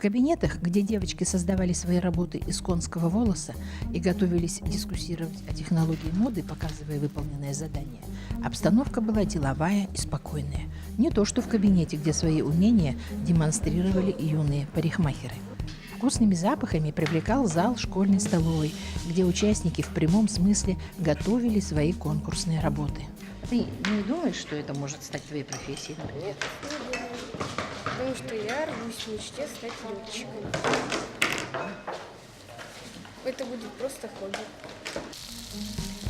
кабинетах, где девочки создавали свои работы из конского волоса и готовились дискуссировать о технологии моды, показывая выполненное задание, обстановка была деловая и спокойная. Не то что в кабинете, где свои умения демонстрировали юные парикмахеры. Вкусными запахами привлекал зал школьной столовой, где участники в прямом смысле готовили свои конкурсные работы. Ты не думаешь, что это может стать твоей профессией, например? Потому что я рвусь в мечте стать летчиком. Это будет просто хобби.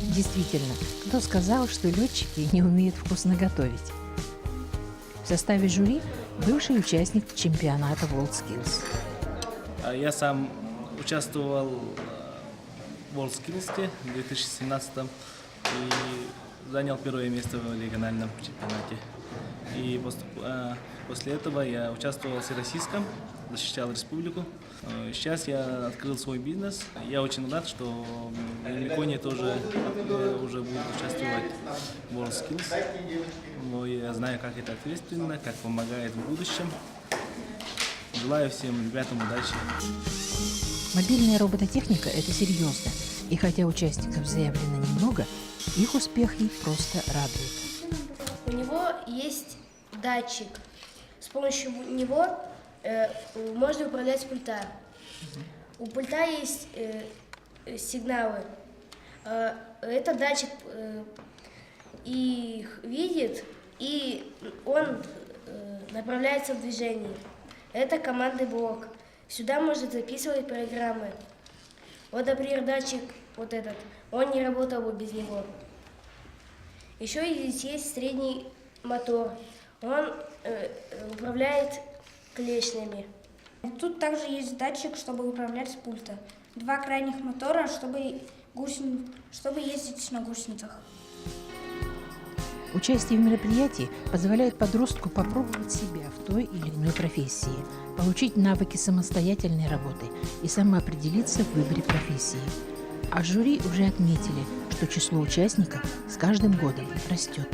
Действительно, кто сказал, что летчики не умеют вкусно готовить? В составе жюри бывший участник чемпионата WorldSkills. Я сам участвовал в WorldSkills в 2017 и занял первое место в региональном чемпионате. И после этого я участвовал в всероссийском, защищал республику. Сейчас я открыл свой бизнес. Я очень рад, что в Меликоне тоже уже буду участвовать в WorldSkills. Но я знаю, как это ответственно, как помогает в будущем. Желаю всем ребятам удачи. Мобильная робототехника – это серьезно. И хотя участников заявлено немного, их успехи просто радуют. У него есть датчик. С помощью него можно управлять с пульта. У пульта есть сигналы. Этот датчик их видит, и он направляется в движение. Это командный блок. Сюда можно записывать программы. Вот, например, датчик вот этот, он не работал бы без него. Еще здесь есть средний мотор. Он управляет клешнями. Тут также есть датчик, чтобы управлять с пульта. Два крайних мотора, чтобы ездить на гусеницах. Участие в мероприятии позволяет подростку попробовать себя в той или иной профессии, получить навыки самостоятельной работы и самоопределиться в выборе профессии. А жюри уже отметили, что число участников с каждым годом растет.